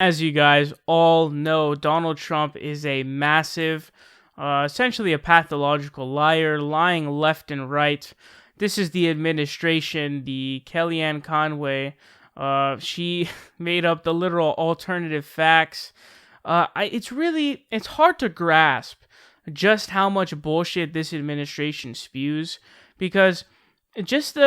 As you guys all know, Donald Trump is a massive, essentially a pathological liar, lying left and right. This is the administration, the Kellyanne Conway. She made up the literal alternative facts. It's hard to grasp just how much bullshit this administration spews because just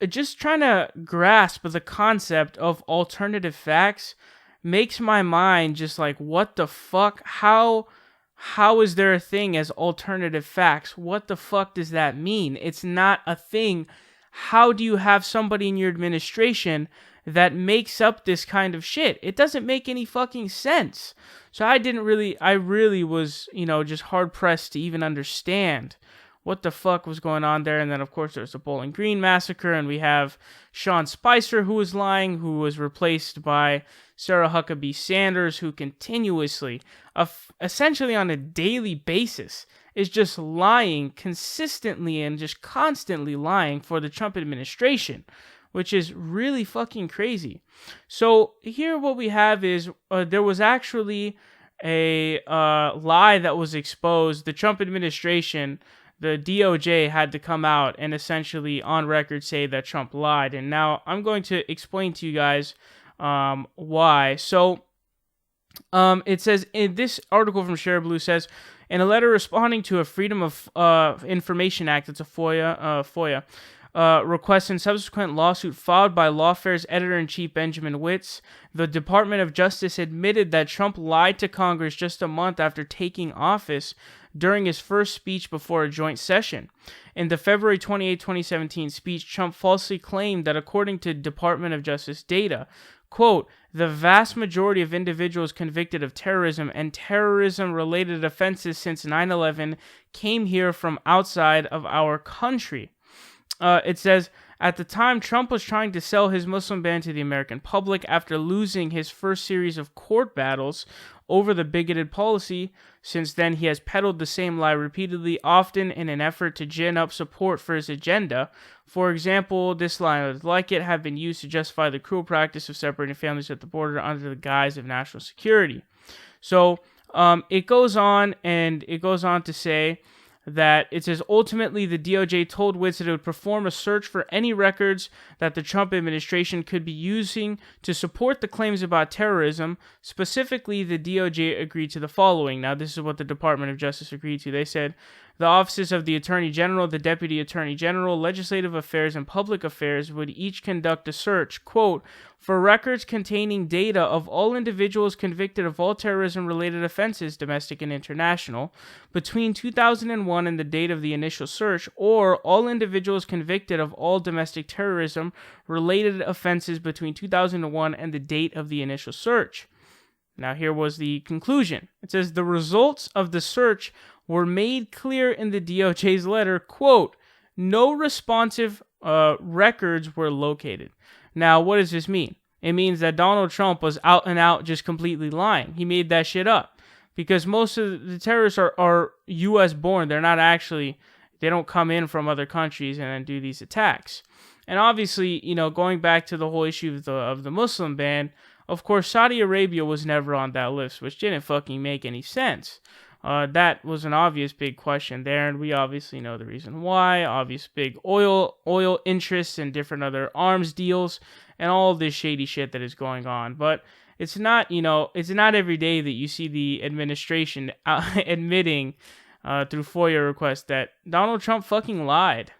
just trying to grasp the concept of alternative facts makes my mind just like, what the fuck? How is there a thing as alternative facts? What the fuck does that mean? It's not a thing. How do you have somebody in your administration that makes up this kind of shit? It doesn't make any fucking sense. So I really was, just hard pressed to even understand what the fuck was going on there. And then, of course, there's the Bowling Green massacre, and we have Sean Spicer, who was lying, who was replaced by Sarah Huckabee Sanders, who continuously, essentially on a daily basis, is just lying consistently and just constantly lying for the Trump administration, which is really fucking crazy. So here what we have is there was actually a lie that was exposed. The Trump administration, the DOJ, had to come out and essentially on record say that Trump lied. And now I'm going to explain to you guys why. So it says in this article from Share Blue says, in a letter responding to a Freedom of Information Act, it's a FOIA request and subsequent lawsuit filed by Lawfare's editor-in-chief Benjamin Witz, the Department of Justice admitted that Trump lied to Congress just a month after taking office during his first speech before a joint session. In the February 28, 2017 speech, Trump falsely claimed that according to Department of Justice data, quote, the vast majority of individuals convicted of terrorism and terrorism-related offenses since 9/11 came here from outside of our country. It says, at the time, Trump was trying to sell his Muslim ban to the American public after losing his first series of court battles over the bigoted policy. Since then, he has peddled the same lie repeatedly, often in an effort to gin up support for his agenda. For example, this line like it have been used to justify the cruel practice of separating families at the border under the guise of national security. So it goes on to say that it says ultimately the DOJ told Witz that it would perform a search for any records that the Trump administration could be using to support the claims about terrorism. Specifically, the DOJ agreed to the following. Now, this is what the Department of Justice agreed to. They said the offices of the Attorney General, the Deputy Attorney General, Legislative Affairs, and Public Affairs would each conduct a search, quote, for records containing data of all individuals convicted of all terrorism-related offenses, domestic and international, between 2001 and the date of the initial search, or all individuals convicted of all domestic terrorism-related offenses between 2001 and the date of the initial search. Now, here was the conclusion. It says the results of the search were made clear in the DOJ's letter, quote, no responsive records were located. Now, what does this mean? It means that Donald Trump was out and out just completely lying. He made that shit up because most of the terrorists are U.S. born. They're not actually, they don't come in from other countries and then do these attacks. And obviously, going back to the whole issue of the Muslim ban, of course, Saudi Arabia was never on that list, which didn't fucking make any sense. That was an obvious big question there, and we obviously know the reason why. Obvious big oil interests and different other arms deals and all this shady shit that is going on. But it's not, it's not every day that you see the administration admitting through FOIA requests that Donald Trump fucking lied.